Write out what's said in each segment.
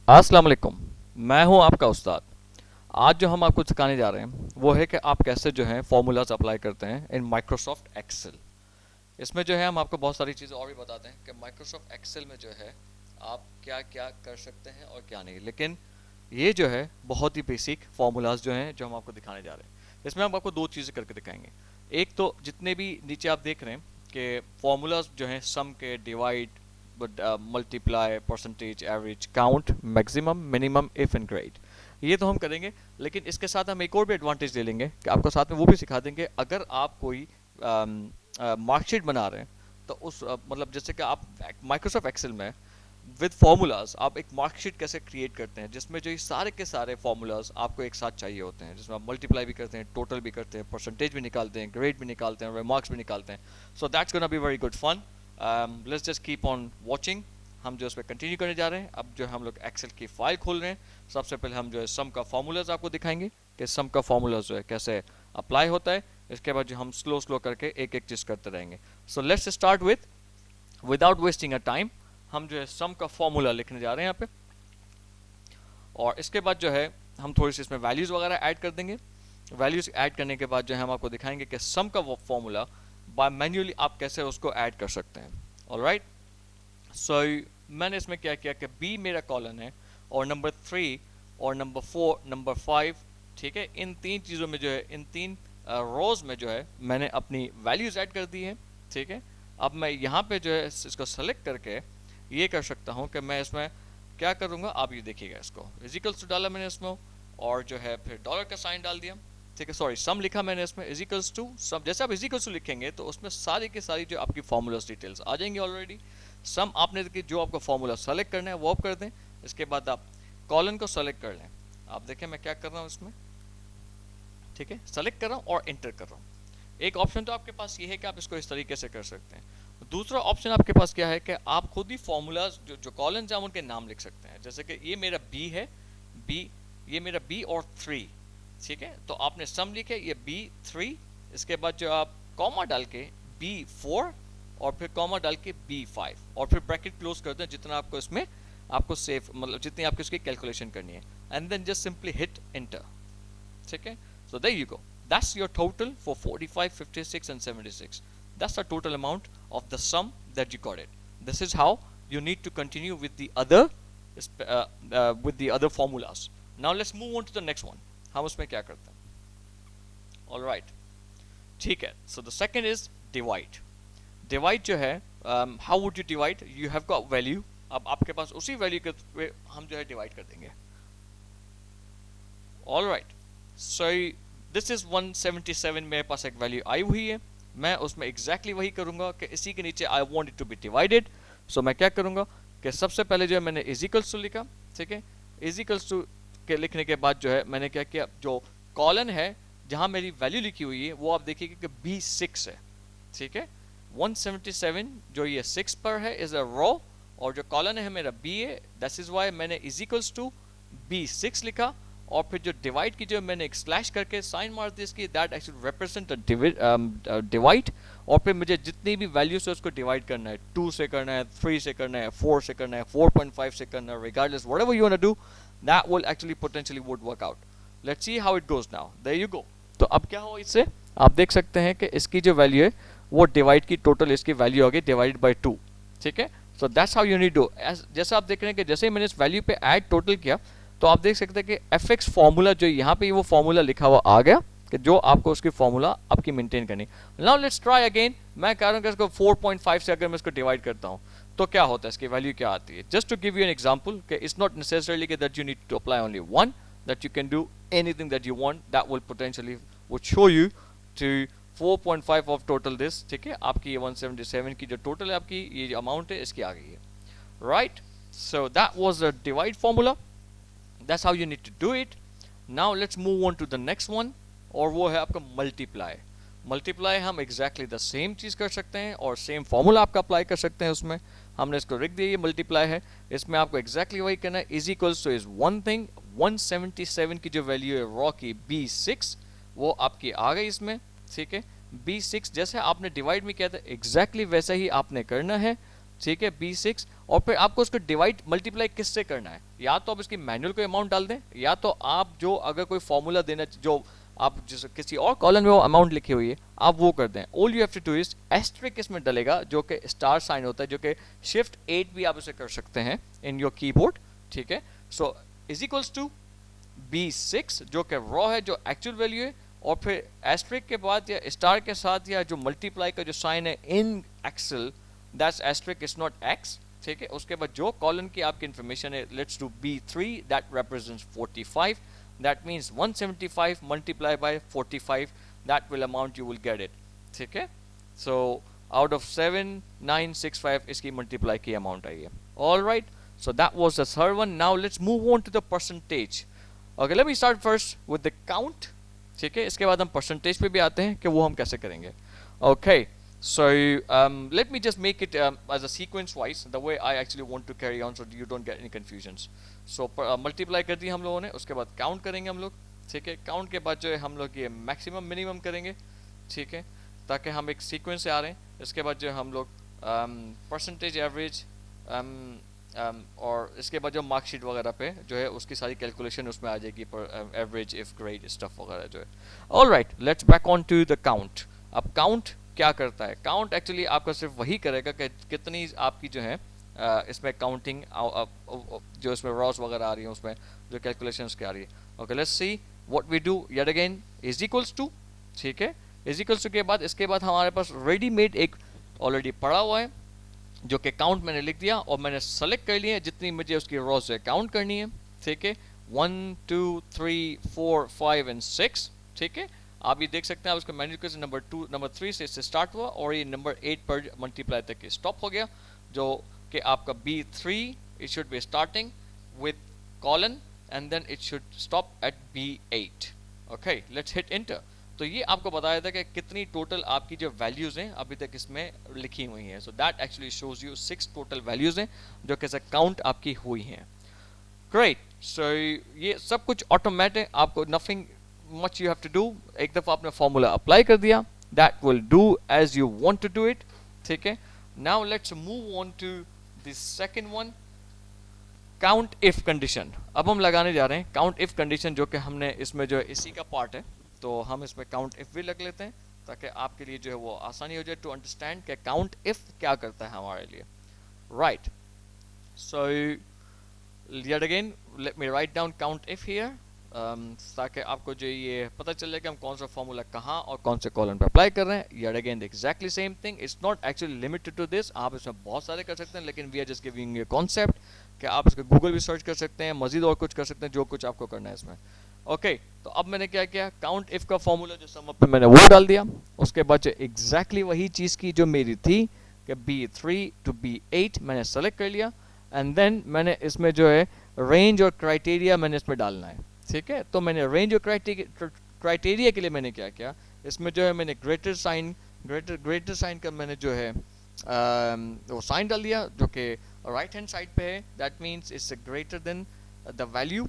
अस्सलाम वालेकुम। मैं हूं आपका उस्ताद। आज जो हम आपको सिखाने जा रहे हैं वो है कि आप कैसे जो है फॉर्मूलाज अप्लाई करते हैं इन माइक्रोसॉफ्ट एक्सेल। इसमें जो है हम आपको बहुत सारी चीज़ें और भी बताते हैं कि माइक्रोसॉफ्ट एक्सेल में जो है आप क्या क्या कर सकते हैं और क्या नहीं, लेकिन ये जो है बहुत ही बेसिक फार्मूलाज जो हैं जो हम आपको दिखाने जा रहे हैं। इसमें हम आपको दो चीज़ें करके दिखाएंगे। एक तो जितने भी नीचे आप देख रहे हैं कि फार्मूलाज जो हैं सम के, divide, multiply, percentage, average, count, maximum, minimum, if and grade, ये तो हम करेंगे। लेकिन इसके साथ हम एक और भी एडवांटेज ले लेंगे कि आपको साथ में वो भी सिखा देंगे। अगर आप कोई मार्कशीट बना रहे हैं तो उस मतलब जैसे कि आप माइक्रोसॉफ्ट एक्सेल में विद फार्मूलाज आप एक मार्कशीट कैसे क्रिएट करते हैं जिसमें जो ये सारे के सारे फार्मूलाज आपको एक साथ चाहिए होते हैं, जिसमें आप मल्टीप्लाई भी करते हैं, टोटल भी करते हैं, परसेंटेज भी निकालते हैं, ग्रेड भी निकालते हैं, रिमार्क्स भी निकालते हैं। So that's gonna be very good fun. Let's just keep on watching. हम जो इस पर कंटिन्यू करने जा रहे हैं। अब जो हम लोग एक्सेल की फाइल खोल रहे हैं। सबसे पहले हम जो है सम का फार्मूलाज आपको दिखाएंगे कि सम का फार्मूला जो है कैसे अप्लाई होता है। इसके बाद जो हम स्लो स्लो करके एक एक चीज़ करते रहेंगे। So let's start with without wasting a time. हम जो है सम का फॉर्मूला लिखने जा रहे हैं यहाँ पे, और इसके बाद जो है हम थोड़ी सी इसमें वैल्यूज़ वगैरह ऐड कर देंगे। वैल्यूज़ ऐड करने के बाद जो है हम आपको दिखाएंगे कि सम का वो फॉर्मूला बाय मैन्युअली आप कैसे उसको ऐड कर सकते हैं। ऑलराइट। सो मैंने इसमें क्या किया कि बी मेरा कॉलन है और नंबर 3 और नंबर 4 नंबर 5, ठीक है, इन तीन चीज़ों में जो है इन तीन रोज़ में जो है मैंने अपनी वैल्यूज़ ऐड कर दी है। ठीक है। अब मैं यहाँ पे जो है इसको सेलेक्ट करके ये कर सकता हूँ कि मैं इसमें क्या करूँगा, आप ये देखिएगा। इसको इजिकल्स टू डाला मैंने इसमें, और जो है फिर डॉलर का साइन डाल दिया। ठीक है, सॉरी सम लिखा मैंने इसमें, इजिकल्स टू सम। जैसे आप इजिकल्स टू लिखेंगे तो उसमें सारी की सारी जो आपकी फार्मूलाज डिटेल्स आ जाएंगी ऑलरेडी। सम आपने जो आपको फार्मूला सेलेक्ट करना है वो आप कर दें। इसके बाद आप कॉलन को सेलेक्ट कर लें। आप देखें मैं क्या कर रहा हूँ इसमें, ठीक है, सेलेक्ट कर रहा हूँ और एंटर कर रहा हूँ। एक ऑप्शन तो आपके पास ये है कि आप इसको इस तरीके से कर सकते हैं। दूसरा ऑप्शन आपके पास क्या है कि आप खुद ही फॉर्मूलाज जो कॉलन हैं उनके नाम लिख सकते हैं। जैसे कि ये मेरा बी है, बी, ये मेरा बी और 3, ठीक है, तो आपने सम लिखे ये B3। इसके बाद जो आप कॉमा डाल के B4 और फिर कॉमा डाल के B5 और फिर ब्रैकेट क्लोज कर दें जितना आपको इसमें आपको सेफ मतलब जितनी आपको इसकी कैलकुलेशन करनी है, and then just simply hit enter. ठीक है, so there you go, that's your total for 45, 56 and 76. That's the total amount of the sum that you got it. This is how you need to continue with the other formulas. Now let's move on to the next one. हम उसमें क्या करते हैं। All right, ठीक है। So the second is divide. Divide जो है how would you divide, you have got value. अब आपके पास उसी वैल्यू के हम जो है डिवाइड कर देंगे। All right, so this is 177, मेरे पास एक वैल्यू आई हुई है। मैं उसमें एग्जैक्टली वही करूंगा कि इसी के नीचे I want it to be divided. So मैं क्या करूंगा कि सबसे पहले जो है मैंने इजिकल्स टू लिखा। ठीक है, इजिकल्स टू के लिखने के बाद जो है मैंने क्या किया, जो कॉलन है जहां मेरी वैल्यू लिखी हुई है वो आप देखिए कि B6 है। ठीक है, 177 जो ये 6 पर है इज अ रो, और जो कॉलन है मेरा B है, दैट इज वाई मैंने इज इक्वल्स टू B6 लिखा। और फिर जो डिवाइड की जो मैंने एक स्लैश करके साइन मार दी इसकी, दैट एक्चुअली रिप्रेजेंट डिवाइड। और फिर मुझे जितनी भी वैल्यू से उसको डिवाइड करना है, 2 से करना है, 3 से करना है, 4 से करना है, 4.5 से करना है, regardless whatever you want to do, that will actually potentially would work out. Let's see how it goes now. There you go. तो अब क्या हो इससे, आप देख सकते हैं कि इसकी जो वैल्यू है वो डिवाइड की टोटल इसकी वैल्यू हो गई डिवाइड बाय 2। ठीक है, so that's how you need do. जैसे आप देख रहे हैं कि जैसे ही मैंने इस वैल्यू पे ऐड टोटल किया तो आप देख सकते हैं कि fx फॉर्मूला जो यहाँ पे वो फॉर्मूला लिखा हुआ आ गया कि जो आपको उसकी फॉर्मूला आपकी मेंटेन करनी। Now let's try again. मैं कह रहा हूँ कि इसको 4.5 से अगर मैं इसको डिवाइड करता हूँ तो क्या होता है, इसकी वैल्यू क्या आती है। Just to give you an example कि it's not necessarily that you need to apply only one, that you can do anything that you want, that will potentially would show you to 4.5 of total this. ठीक है, आपकी ये 177 की जो total है आपकी ये अमाउंट है इसकी आ गई है। Right, so that was a divide formula, that's how you need to do it. Now let's move on to the next one, और वो है आपका मल्टीप्लाई। मल्टीप्लाई हम एग्जैक्टली द सेम चीज़ कर सकते हैं और सेम फॉर्मूला आपका अप्लाई कर सकते हैं। उसमें हमने इसको लिख दिया, ये मल्टीप्लाई है, इसमें आपको एग्जैक्टली वही करना है। Is equals two is one thing, 177 की जो वैल्यू है रॉ की B6 वो आपकी आ गई इसमें। ठीक है, B6 जैसे आपने डिवाइड में किया था एग्जैक्टली वैसा ही आपने करना है। ठीक है, B6, और फिर आपको उसको डिवाइड मल्टीप्लाई किससे करना है, या तो आप इसकी मैनुअल को अमाउंट डाल दें, या तो आप जो अगर कोई फॉर्मूला देना जो आप जिस किसी और कॉलम में वो अमाउंट लिखी हुई है आप वो कर दें। All you have to do is asterisk इसमें डलेगा जो कि स्टार साइन होता है, जो कि शिफ्ट 8 भी आप इसे कर सकते हैं इन योर कीबोर्ड, ठीक है। So is equals to B6 जो कि रॉ है, जो एक्चुअल वैल्यू है, और फिर एस्टेरिक के बाद या स्टार के साथ या जो मल्टीप्लाई का जो साइन है in Excel, that's asterisk, is not X, ठीक है। उसके बाद जो कॉलम की आपकी इंफॉर्मेशन है, let's do B3 that represents 45, that means 175 multiplied by 45, that will amount you will get it, ठीक है। so out of 7965 इसकी multiply की amount आई है। all right, so that was the third one. Now let's move on to the percentage. okay, let me start first with the count, ठीक है। इसके बाद हम percentage पे भी आते हैं कि वो हम कैसे करेंगे। okay, so let me just make it as a sequence wise, the way I actually want to carry on, so you don't get any confusions. so multiply कर दिया हम लोगों ने, उसके बाद count करेंगे हम लोग, ठीक है। count के बाद जो है हम लोग ये maximum minimum करेंगे, ठीक है, ताकि हम एक sequence से आ रहे हैं। इसके बाद जो हम लोग percentage average और इसके बाद जो मार्कशीट वगैरह पे जो है उसकी सारी कैलकुलेशन उसमें आ जाएगी पर एवरेज, इफ ग्रेड, स्टफ वगैरह जो है। All right, let's back on to the count. अब काउंट क्या करता है? काउंट एक्चुअली आपका सिर्फ वही करेगा कि कितनी आपकी जो है इसमें काउंटिंग जो इसमें रॉस वगैरह आ रही है उसमें जो कैलकुलेशंस क्या आ रही है। Okay, let's see what we do yet again is equals to, ठीक है। इज इक्वल्स टू के बाद इसके बाद हमारे पास रेडीमेड एक ऑलरेडी पड़ा हुआ है जो कि काउंट मैंने लिख दिया और मैंने सेलेक्ट कर लिया जितनी मुझे उसकी रॉस है काउंट करनी है, ठीक है। 1 2 3 4 5 एंड 6, ठीक है। आप ये देख सकते हैं, आप उसका मैन्युअल से नंबर 3 से इससे स्टार्ट हुआ और ये नंबर 8 पर मल्टीप्लाई तक स्टॉप हो गया, जो कि आपका B3 it should be starting with colon and then it should stop at B8। Okay, let's hit enter. तो ये आपको बताया था कि कितनी टोटल आपकी जो वैल्यूज हैं अभी तक इसमें लिखी हुई हैं। So that actually shows you 6 total values हैं जो कि काउंट आपकी हुई हैं। ग्रेट, सो ये सब कुछ ऑटोमेटिक, आपको nothing much you have to do. एक दफा आपने फॉर्मूला अप्लाई कर दिया, that will do as you want to do it, ठीक है। Now let's move on to the second one, count if condition. अब हम लगाने जा रहे हैं काउंट इफ कंडीशन, जो कि हमने इसमें जो है इसी का पार्ट है, तो हम इसमें काउंट इफ भी लग लेते हैं ताकि आपके लिए जो है वो आसानी हो जाए टू अंडरस्टैंड कि काउंट इफ क्या करता है हमारे लिए। Right, so yet again let me write down count if here, ताकि आपको जो ये पता चल जाए कि हम कौन सा फॉर्मूला कहाँ और कौन से कॉलम पे अप्लाई कर रहे हैं। yet again exactly same thing, it's not actually limited to this, आप इसमें बहुत सारे कर सकते हैं, लेकिन we are just giving you a concept कि आप इसको गूगल भी सर्च कर सकते हैं, मजीद और कुछ कर सकते हैं, जो कुछ आपको करना है इसमें। ओके, तो अब मैंने क्या किया, काउंट इफ का फॉर्मूला जो सम अप पे मैंने वो डाल दिया, उसके बाद जो एग्जैक्टली वही चीज़ की जो मेरी थी कि B3 to B8 मैंने सेलेक्ट कर लिया, एंड देन मैंने इसमें जो है रेंज और क्राइटेरिया मैंने इसमें डालना है, ठीक है। तो मैंने रेंज और क्राइटेरिया के लिए मैंने क्या किया, इसमें जो है मैंने ग्रेटर साइन का मैंने जो है वो साइन डाल दिया जो कि राइट हैंड साइड पे है, that means it's greater then the value.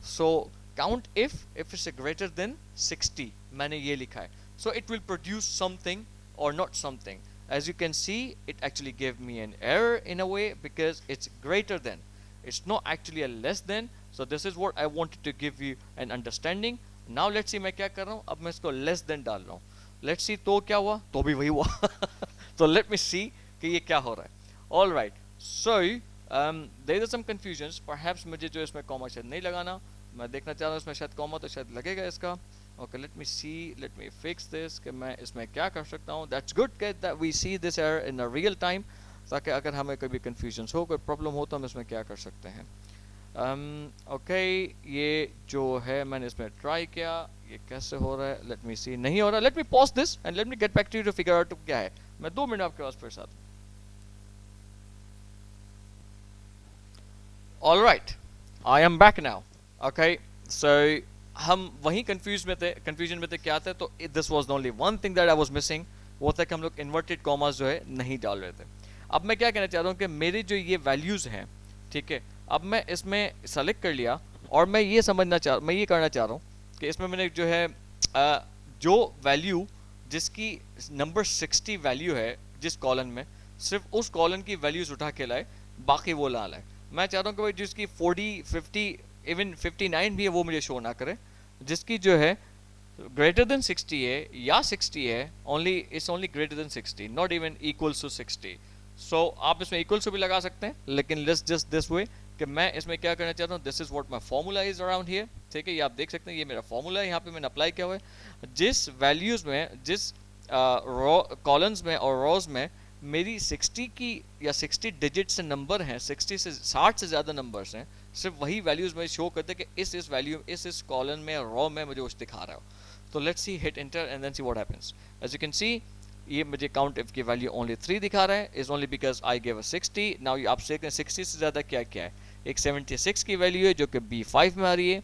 So count if it's a greater than 60 मैंने ये लिखा है, so it will produce something or not something. As you can see, it actually gave me an error in a way because it's greater than, it's not actually a less than. So this is what I wanted to give you an understanding. Now let's see मैं क्या कर रहा हूँ, अब मैं इसको less than डाल रहा हूँ, let's see तो क्या हुआ, तो भी वही हुआ so let me see कि ये क्या हो रहा है। all right, so there is some confusions, perhaps मुझे जो इसमें कॉमा शायद नहीं लगाना, मैं देखना चाह रहा हूँ इसमें शायद कॉमा तो शायद लगेगा इसका। Okay, let me see, let me fix this कि मैं इसमें क्या कर सकता हूँ। That's good that we see this error in a real time, ताकि अगर हमें कभी कंफ्यूजन हो, कोई प्रॉब्लम हो, तो हम इसमें क्या कर सकते हैं। ओके, ये जो है मैंने इसमें ट्राई किया, ये कैसे हो रहा है, लेट मी सी, नहीं हो रहा, let me pause this and let me get back to you to figure out क्या है। मैं 2 मिनट आपके पास फिर साथ। All right, I am back now. Okay, so हम वही कंफ्यूजन में थे क्या थे, तो this was only one thing that I was missing, वो था कि हम लोग इन्वर्टेड कॉमास जो है नहीं डाल रहे थे। अब मैं क्या कहना चाह रहा हूँ कि मेरी जो ये वैल्यूज हैं, ठीक है, अब मैं इसमें सेलेक्ट कर लिया और मैं ये करना चाह रहा हूँ कि इसमें मैंने जो है जो वैल्यू जिसकी नंबर 60 वैल्यू है जिस कॉलम में, सिर्फ उस कॉलम की वैल्यूज उठा के लाए बाकी वो लाल है। मैं चाहता हूँ कि भाई जिसकी 40 50 इवन 59 भी है वो मुझे शो ना करे, जिसकी जो है ग्रेटर देन 60 है या 60 है, only it's only greater than 60, not even equals to 60। So आप इसमें इक्वल टू भी लगा सकते हैं, लेकिन लेट्स जस्ट दिस वे कि मैं इसमें क्या करना चाहता हूँ, this is what my formula is around here. ठीक है, ये आप देख सकते हैं, ये मेरा फार्मूला है, यहाँ पे मैंने अप्लाई किया हुआ है। जिस वैल्यूज में, जिस रो कॉलम्स में और रोज में मेरी 60 की या 60 डिजिट से नंबर हैं, 60 से 60 से ज़्यादा नंबर्स हैं, सिर्फ वही वैल्यूज में शो करते कि इस वैल्यू इस कॉलम में रो में मुझे कुछ दिखा रहा हो। तो let's see, hit enter and then see what happens. As you can see, ये मुझे काउंट इफ की वैल्यू ओनली 3 दिखा रहा है, is only because I give a 60। Now आप देखें 60 से ज़्यादा क्या क्या है। एक 76 की वैल्यू है जो कि B5 में आ रही है,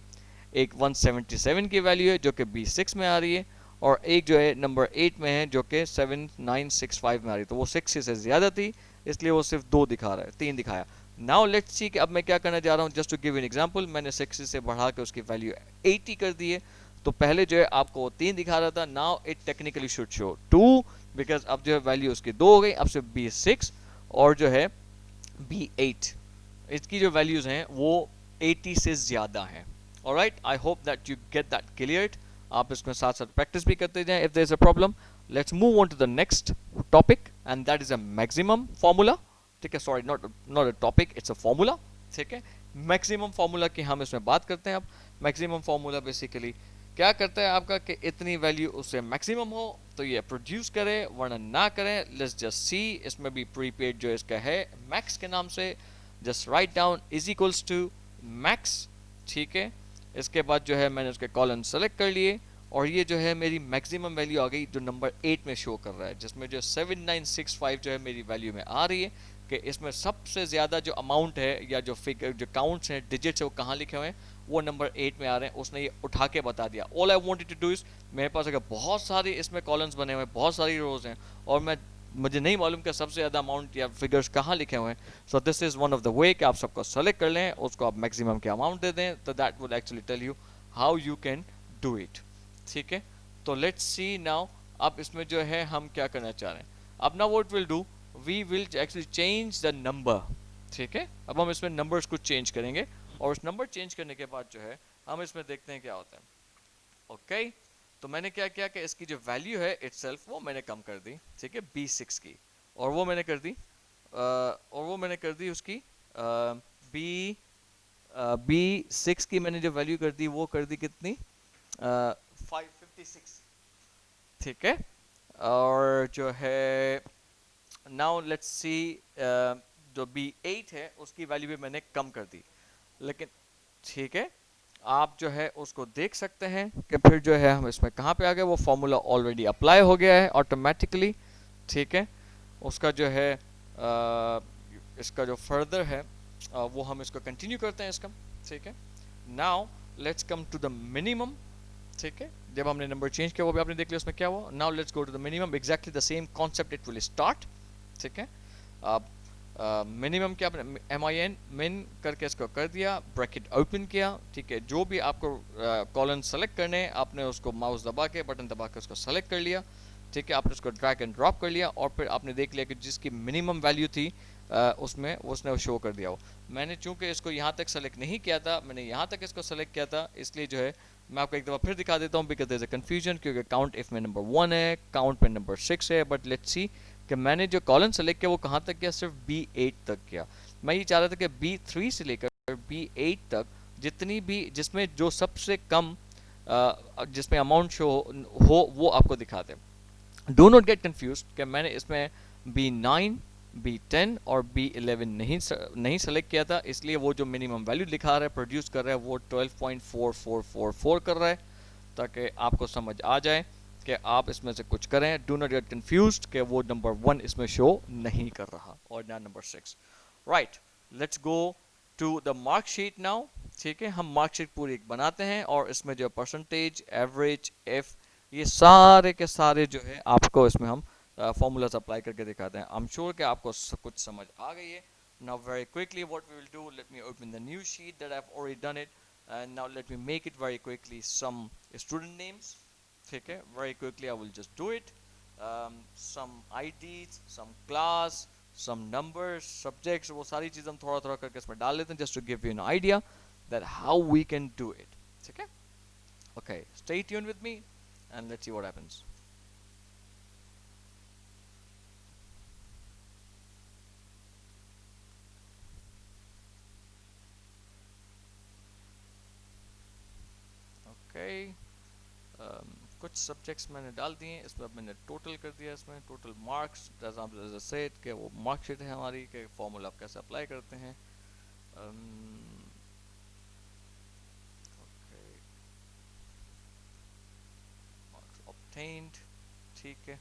एक 177 की वैल्यू है जो कि B6 में आ रही है, और एक जो है नंबर 8 में है जो कि 7965 में आ रही है। तो वो 60 से ज़्यादा थी, इसलिए वो सिर्फ 2 दिखा रहा है, 3 दिखाया। नाउ लेट्स सी कि अब मैं क्या करना चाह रहा हूँ। Just to give an example, मैंने 60 से बढ़ा के उसकी वैल्यू 80 कर दी है। तो पहले जो है आपको 3 दिखा रहा था, now it technically should show 2, because अब जो है वैल्यू उसकी 2 हो गई, अब सिर्फ B6 और जो है B8, इसकी जो वैल्यूज हैं वो 80 से ज़्यादा हैं। Alright, I hope that you get that cleared. आप इसमें साथ साथ प्रैक्टिस भी करते जाएं if there is a problem. Let's move on to the next topic and that is a maximum formula. ठीक है, sorry, not not a topic, it's a formula. ठीक है, मैक्सिमम फार्मूला की हम इसमें बात करते हैं अब। मैक्सिमम फार्मूला बेसिकली क्या करता है आपका कि इतनी वैल्यू उससे मैक्सिमम हो तो ये प्रोड्यूस करे, वरना ना करें। लेट्स जस्ट सी, इसमें भी प्रीपेड जो इसका है मैक्स के नाम से, just write down is equals to max. ठीक है, इसके बाद जो है मैंने उसके कॉलम सेलेक्ट कर लिए, और ये जो है मेरी मैक्सिमम वैल्यू आ गई जो नंबर 8 में शो कर रहा है, जिसमें जो 7965 जो है मेरी वैल्यू में आ रही है कि इसमें सबसे ज़्यादा जो अमाउंट है या जो फिगर जो काउंट्स हैं डिजिट्स है वो कहाँ लिखे हुए हैं, वो नंबर 8 में आ रहे हैं। उसने ये उठा के बता दिया। All I wanted to do is, मेरे पास अगर बहुत सारे इसमें कॉलम्स बने हुए हैं, बहुत सारी रोज हैं, और मुझे नहीं मालूम कि सबसे ज़्यादा अमाउंट या फिगर्स कहाँ लिखे हुए हैं। So this is one of the way कि आप सबको सेलेक्ट कर लें, उसको आप मैक्सिमम के अमाउंट दे दें, तो that will actually tell you how you can do it. ठीक है, तो लेट्स सी नाउ, अब इसमें जो है हम क्या करना चाह रहे हैं। अब ना what will do, we will actually change the number. ठीक है, अब हम इसमें नंबर्स को चेंज करेंगे, और उस नंबर चेंज करने के बाद जो है हम इसमें देखते हैं क्या होता है। ओके, तो मैंने क्या किया कि इसकी जो वैल्यू है इटसेल्फ वो मैंने कम कर दी। ठीक है, B6 की, और वो मैंने कर दी उसकी बी B6 की मैंने जो वैल्यू कर दी वो कर दी कितनी, 556। ठीक है, और जो है नाउ लेट्स सी, जो B8 है उसकी वैल्यू भी मैंने कम कर दी, लेकिन ठीक है, आप जो है उसको देख सकते हैं कि फिर जो है हम इसमें कहाँ पे आ गए, वो फॉर्मूला ऑलरेडी अप्लाई हो गया है ऑटोमेटिकली। ठीक है, उसका जो है इसका जो फर्दर है वो हम इसको कंटिन्यू करते हैं इसका। ठीक है, now let's come to the minimum. ठीक है, जब हमने नंबर चेंज किया वो भी आपने देख लिया उसमें क्या हुआ। Now let's go to the minimum, exactly the same concept it will start. ठीक है, अब मिनिमम क्या, आपने MIN मिन करके इसको कर दिया, ब्रैकेट ओपन किया। ठीक है, जो भी आपको कॉलन सेलेक्ट करने हैं आपने उसको माउस दबा के, बटन दबा के उसको सेलेक्ट कर लिया। ठीक है, आपने उसको ड्रैग एंड ड्रॉप कर लिया, और फिर आपने देख लिया कि जिसकी मिनिमम वैल्यू थी उसमें उसने शो कर दिया हो। मैंने चूंकि इसको यहाँ तक सेलेक्ट नहीं किया था, मैंने यहाँ तक इसको सेलेक्ट किया था, इसलिए जो है मैं आपको एक दफ़ा फिर दिखा देता हूँ, because there is a confusion, क्योंकि काउंट इफ में नंबर 1 है, काउंट में नंबर 6 है, बट लेट्स सी कि मैंने जो कॉलम सेलेक्ट किया वो कहाँ तक गया, सिर्फ B8 तक गया। मैं ये चाह रहा था कि B3 से लेकर B8 तक जितनी भी, जिसमें जो सबसे कम जिसमें अमाउंट शो हो वो आपको दिखा दे। डो नॉट गेट कंफ्यूज कि मैंने इसमें B9, B10 और B11 नहीं सेलेक्ट किया था, इसलिए वो जो मिनिमम वैल्यू लिखा रहा है, प्रोड्यूस कर रहा है, वो 12.4444 कर रहा है, ताकि आपको समझ आ जाए कि आप इसमें से कुछ करें। डू नॉट गेट कंफ्यूज्ड कि वो नंबर 1 इसमें शो नहीं कर रहा और ना number 6। Right, let's go to the marksheet now. ठीक है, हम मार्कशीट पूरी बनाते हैं, और इसमें जो परसेंटेज, एवरेज, एफ, ये सारे के सारे जो है आपको इसमें हम फॉर्मूलाज अप्लाई करके दिखाते हैं। आई एम श्योर कि आपको कुछ समझ आ गई है। Now very quickly what we will do, let me open the new sheet that I have already done it, and now let me make it very quickly some student names. ठीक है, very quickly I will just do it, some IDs, some class, some numbers, subjects, वो सारी चीज़ हम थोड़ा थोड़ा करके इसमें डाल लेते हैं just to give you an idea that how we can do it. ठीक है. Okay, stay tune with me and let's see what happens. Okay, कुछ सब्जेक्ट्स मैंने डाल दिए, इसमें अब मैंने टोटल कर दिया, इसमें टोटल मार्क्स सेट के वो मार्कशीट है हमारी के फॉर्मूला आप कैसे अप्लाई करते हैं. Okay, marks obtained. ठीक है,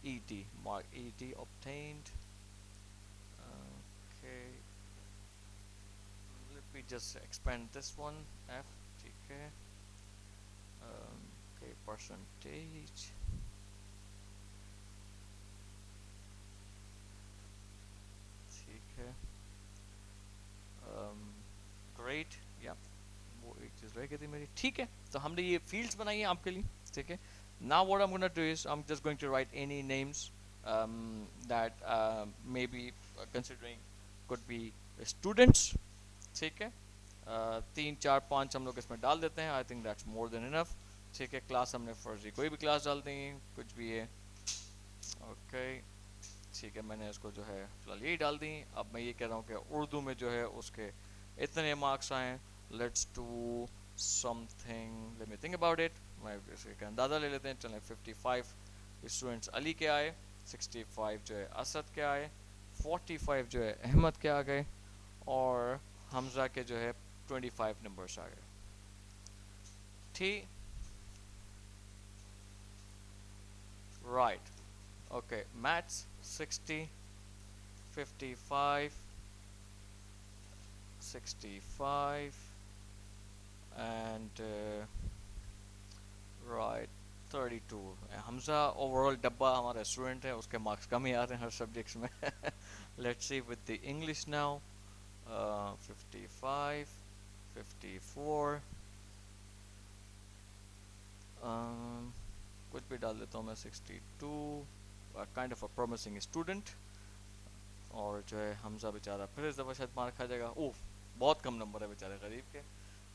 ET mark ET obtained. Okay, let me just expand this one. F. ठीक है. Okay, percentage. ठीक है. Great. या वो एक चीज़ रह गई थी मेरी. ठीक है, तो हमने ये fields बनाई है आपके लिए. ठीक है. Now what I'm gonna do is I'm just going to write any names that maybe considering could be students. ठीक है. 3 4 5 हम लोग इसमें डाल देते हैं. आई think that's more than enough. ठीक है. क्लास हमने फर्जी कोई भी क्लास डाल देंगे, कुछ भी है. ओके, ठीक है, मैंने इसको जो है फिलहाल यही डाल दी. अब मैं ये कह रहा हूँ कि उर्दू में जो है उसके इतने मार्क्स आए. Let's do something, let me think about it. मैं इसका अंदाज़ा ले लेते हैं. चलें, 55 स्टूडेंट्स अली के आए, 65 जो है असद के आए, 45 जो है अहमद के आ गए, और हमजा के जो है 25 नंबर्स आ गए. ठीक, right. Okay, maths 60, 55, 65 and right 32. Hamza overall डब्बा हमारा स्टूडेंट है, उसके मार्क्स कम ही आ रहे हैं हर सब्जेक्ट्स में. Let's see with the English now. 55, 54, कुछ भी डाल देता हूँ मैं. 62, kind of a promising student. और जो है हमजा बेचारा फिर इस दफ़ा शायद मार खा जाएगा. ओह, बहुत कम नंबर है बेचारे गरीब के.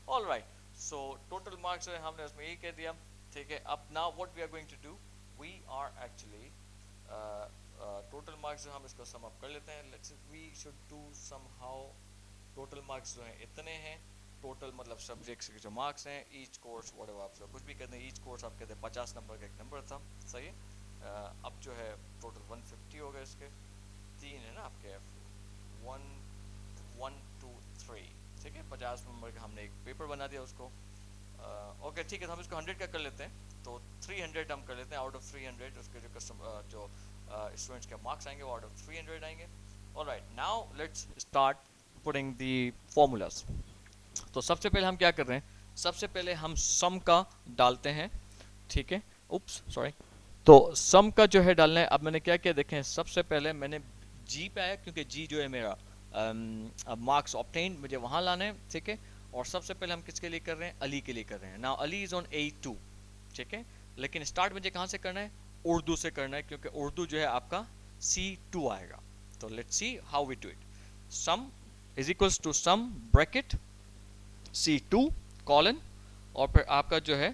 All right, so total marks जो है हमने उसमें यही कह दिया. ठीक है. अब now what we are going to do, we are actually total marks जो हम इसको सम अप कर लेते हैं. Let's we should do somehow. Total marks जो हैं इतने हैं. टोटल मतलब सब्जेक्ट्स के जो मार्क्स हैं, ईच कोर्स व्हाटएवर आप लोग कुछ भी कहते हैं, ईच कोर्स आप कहते हैं 50 नंबर का एक नंबर था. सही है. अब जो है टोटल 150 हो गए. इसके 3 है ना आपके, 1 1 2 3. ठीक है, 50 नंबर का हमने एक पेपर बना दिया उसको. ओके, ठीक है, तो हम इसको 100 का कर लेते हैं. तो 300 हम कर लेते हैं. आउट ऑफ 300 उसके जो कस्टमर जो स्टूडेंट्स के मार्क्स आएंगे वो आउट ऑफ 300 आएंगे. Alright, now let's start putting the formulas. तो सबसे पहले हम क्या कर रहे हैं, सबसे पहले हम सम का डालते हैं. ठीक है. उप्स, सॉरी. तो सम का जो है डालना है. अब मैंने क्या किया देखें, सबसे पहले मैंने जी पे आया क्योंकि जी जो है मेरा मार्क्स ऑब्टेन मुझे वहाँ लाना है. ठीक है. और सबसे पहले हम किसके लिए कर रहे हैं, अली के लिए कर रहे हैं. Now Ali is on A2. ठीक है. लेकिन स्टार्ट मुझे कहाँ से करना है, उर्दू से करना है, क्योंकि उर्दू जो है आपका C2 आएगा. तो let's see how we do it. Sum is equals to sum bracket C2 colon, और फिर आपका जो है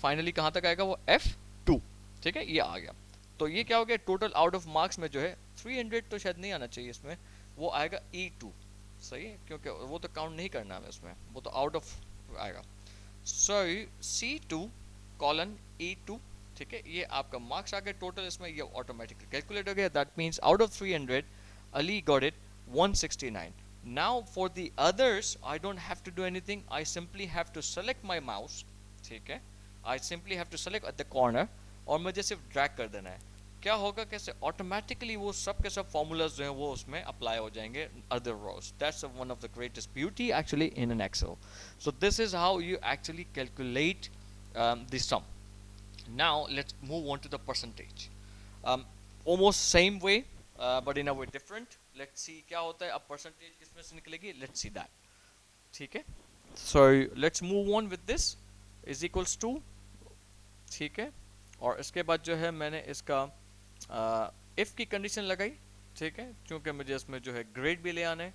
फाइनली कहाँ तक आएगा, वो F2. ठीक है, ये आ गया. तो ये क्या हो गया, टोटल आउट ऑफ मार्क्स में जो है 300 तो शायद नहीं आना चाहिए इसमें, वो आएगा E2. सही है, क्योंकि वो तो काउंट नहीं करना है इसमें, वो तो आउट ऑफ आएगा. सो C2 कॉलन E2. ठीक है, ये आपका मार्क्स आ गया टोटल इसमें, ये ऑटोमेटिकली कैलकुलेट हो गया. That means out of 300 Ali got it 169. Now for the others I don't have to do anything, I simply have to select my mouse. ठीक है, I simply have to select at the corner और मुझे सिर्फ drag कर देना है. क्या होगा, कैसे ऑटोमेटिकली वो सब के सब फॉर्मूलाज जो हैं वो उसमें अप्लाई हो जाएंगे other rows. That's one of the greatest beauty actually in an Excel. So this is how you actually calculate the sum. Now let's move on to the percentage. Almost same way but in a way different. Let's see क्या होता है. अब percentage किसमें से निकलेगी, let's see that. ठीक है, so let's move on with this. Is equals to. ठीक है, और इसके बाद जो है मैंने इसका इफ़ की कंडीशन लगाई. ठीक है, क्योंकि मुझे इसमें जो है ग्रेड भी ले आने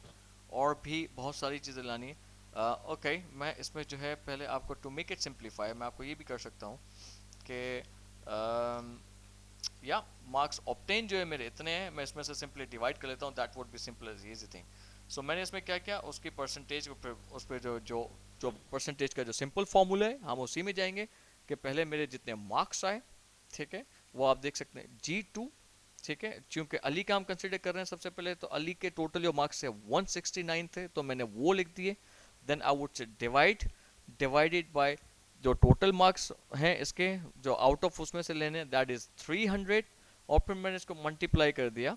और भी बहुत सारी चीज़ें लानी है। ओके, मैं इसमें जो है पहले आपको टू मेक इट सिंप्लीफाई मैं आपको ये भी कर सकता हूँ कि या मार्क्स ऑब्टेन जो है मेरे इतने हैं, मैं इसमें से सिंपली डिवाइड कर लेता हूँ, that would be simple as easy thing. So मैंने इसमें क्या किया, उसकी परसेंटेज उस पर जो जो जो परसेंटेज का जो सिंपल फॉर्मूला है हम उसी में जाएंगे कि पहले मेरे जितने मार्क्स आए, ठीक है, वो आप देख सकते हैं G2, ठीक है, क्योंकि अली का हम कंसिडर कर रहे हैं सबसे पहले, तो अली के टोटल जो मार्क्स है 169 थे, तो मैंने वो लिख दिए। Then I would say divided by जो टोटल मार्क्स हैं इसके, जो आउट ऑफ उसमें से लेने, दैट इज 300, और फिर मैंने इसको मल्टीप्लाई कर दिया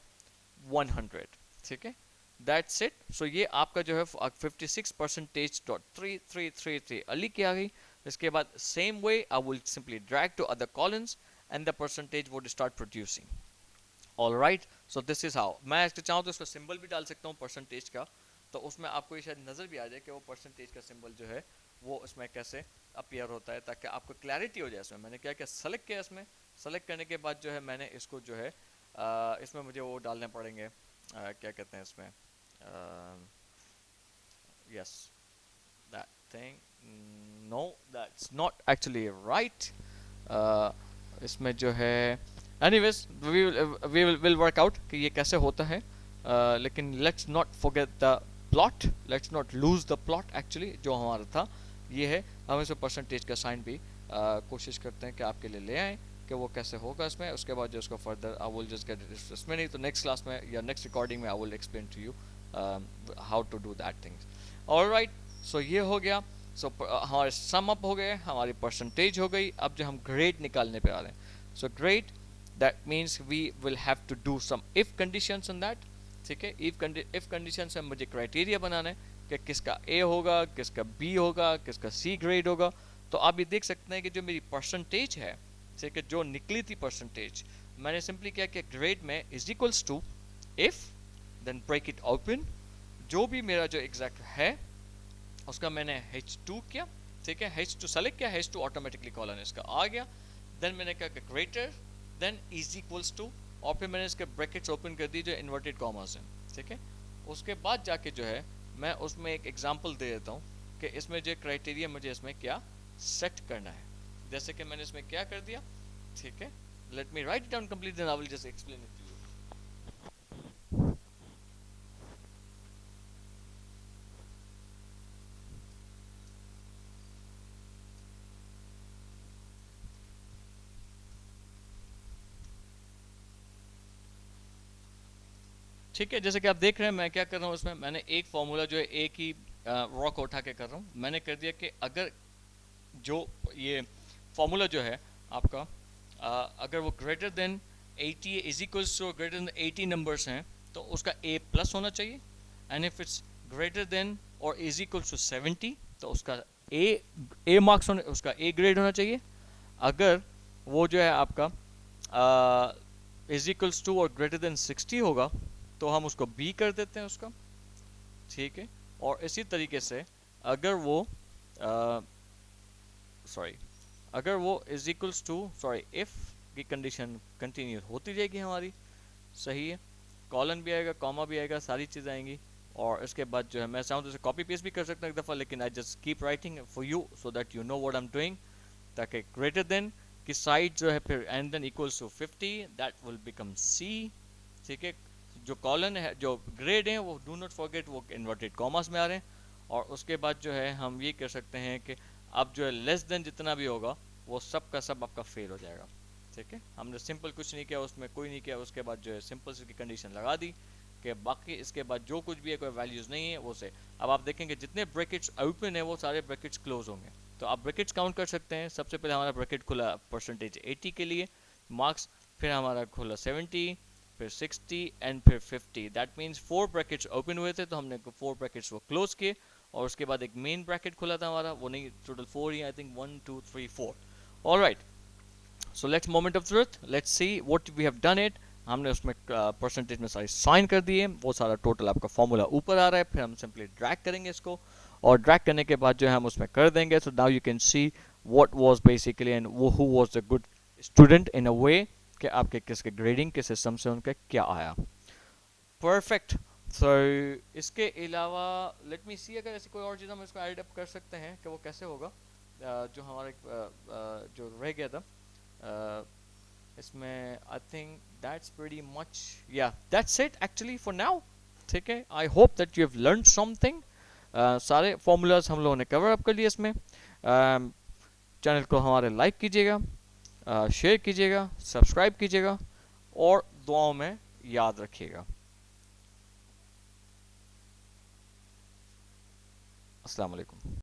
100, ठीक है, दैट्स इट। सो ये आपका जो है 56% .3333 अली की आ गई। इसके बाद same way I will simply drag to other columns and the percentage would start producing. All right, so this is how. मैं इसको चाहूँ तो इसका सिंबल भी डाल सकता हूँ परसेंटेज का, तो उसमें आपको ये शायद नज़र भी आ जाए कि वो परसेंटेज का सिंबल जो है वो इसमें कैसे अपीयर होता है, ताकि आपको क्लैरिटी हो जाए। इसमें मैंने क्या क्या सेलेक्ट किया, इसमें सेलेक्ट करने के बाद जो है मैंने इसको जो है इसमें मुझे वो डालने पड़ेंगे, क्या कहते हैं इसमें, yes that thing, no that's not actually right, इसमें जो है anyways we will work out कि ये कैसे होता है, लेकिन let's not forget the plot, let's not lose the plot. Actually जो हमारा था ये है, हम इसमें परसेंटेज का साइन भी कोशिश करते हैं कि आपके लिए ले आएँ कि वो कैसे होगा इसमें। उसके बाद जो उसको further I will just get it इसमें, नहीं तो नेक्स्ट क्लास में या नेक्स्ट रिकॉर्डिंग में I will explain to you how to do that things. Alright, so ये हो गया। सो हमारे सम अप हो गए, हमारी परसेंटेज हो गई। अब जो हम ग्रेड निकालने पे आ रहे हैं, so grade that means we will have to do some if conditions on that, ठीक है। इफ कंडीशन से मुझे क्राइटेरिया बनाना है कि किसका ए होगा, किसका बी होगा, किसका सी ग्रेड होगा। तो आप ये देख सकते हैं कि जो मेरी परसेंटेज है, ठीक है, जो निकली थी परसेंटेज, मैंने सिंपली क्या किया, ग्रेड में is equals to if, then break it open, जो भी मेरा जो एग्जैक्ट है उसका मैंने H2 किया, ठीक है, H2 सेलेक्ट किया, H2 ऑटोमेटिकली कॉलन इसका आ गया। देन मैंने क्या किया, greater than is equals to, और फिर मैंने इसके ब्रैकेट्स ओपन कर दी जो इन्वर्टेड कॉमास हैं, ठीक है। उसके बाद जाके जो है मैं उसमें एक एग्जांपल दे देता हूँ कि इसमें जो क्राइटेरिया मुझे इसमें क्या सेट करना है। जैसे कि मैंने इसमें क्या कर दिया, ठीक है, let me write down complete, then I will just explain it to you. ठीक है, जैसे कि आप देख रहे हैं मैं क्या कर रहा हूँ, इसमें मैंने एक फॉर्मूला जो है एक ही रॉ को उठा के कर रहा हूँ। मैंने कर दिया कि अगर जो ये फॉर्मूला जो है आपका, अगर वो greater than 80 is equals to greater than 80 numbers हैं तो उसका ए प्लस होना चाहिए, and if it's greater than और इज इक्वल्स टू 70 तो उसका ए मार्क्स होने, उसका ए ग्रेड होना चाहिए। अगर वो जो है आपका इज इक्वल्स टू और ग्रेटर देन 60 होगा तो हम उसको बी कर देते हैं उसका, ठीक है। और इसी तरीके से अगर वो सॉरी अगर वो is equals to sorry if की कंडीशन कंटिन्यू होती जाएगी हमारी, सही है, कॉलन भी आएगा, कॉमा भी आएगा, सारी चीज़ें आएंगी। और इसके बाद जो है मैं चाहूँ तो इसे कॉपी पेस्ट भी कर सकता हूँ एक दफ़ा, लेकिन I just keep writing for you so that you know what I am doing, ताकि ग्रेटर देन की साइड जो है फिर and then equals to 50 that will become C, ठीक है। जो कॉलन है, जो ग्रेड है, वो डू नॉट फॉरगेट वो इन्वर्टेड कॉमास में आ रहे हैं। और उसके बाद जो है हम ये कर सकते हैं कि अब जो है लेस देन जितना भी होगा वो सब का सब आपका फेल हो जाएगा, ठीक है। हमने सिंपल कुछ नहीं किया, उसमें कोई नहीं किया। उसके बाद जो है सिंपल सी कंडीशन लगा दी कि बाकी इसके बाद जो कुछ भी है कोई वैल्यूज़ नहीं है वो से। अब आप देखेंगे जितने ब्रैकेट्स ओपन है वो सारे ब्रैकेट्स क्लोज होंगे, तो आप ब्रैकेट्स काउंट कर सकते हैं। सबसे पहले हमारा ब्रैकेट खुला परसेंटेज 80 के लिए मार्क्स, फिर हमारा खुला 70, फिर 60 एंड फिर 50। दैट मीन्स 4 ब्रैकेट्स ओपन हुए थे तो हमने 4 ब्रैकेट्स वो क्लोज किए, और उसके बाद एक मेन ब्रैकेट खुला था हमारा, वो नहीं टोटल 4 ही, I think 1 2 3 4। Alright, so let's moment of truth, let's see what we have done it. हमने उसमें परसेंटेज में सारी साइन कर दिए, वो सारा टोटल आपका फॉर्मूला ऊपर आ रहा है। फिर हम सिंपली ड्रैग करेंगे इसको, और ड्रैग करने के बाद जो है हम उसमें कर देंगे। So now you can see what was basically and who was the good student in a way कि आपके किसके ग्रेडिंग के सिस्टम से उनका क्या आया। परफेक्ट। सो इसके अलावा लेट मी सी, अगर ऐसी कोई और चीज़ हम इसको ऐड अप कर सकते हैं कि वो कैसे होगा। जो हमारा जो रह गया था इसमें, I think that's pretty much, या that's it actually for now. ठीक है, I hope that you have learn something. सारे फॉर्मूलाज हम लोगों ने कवर अप कर लिए इसमें। चैनल को हमारे लाइक कीजिएगा, शेयर कीजिएगा, सब्सक्राइब कीजिएगा और दुआओं में याद रखिएगा। अस्सलाम वालेकुम।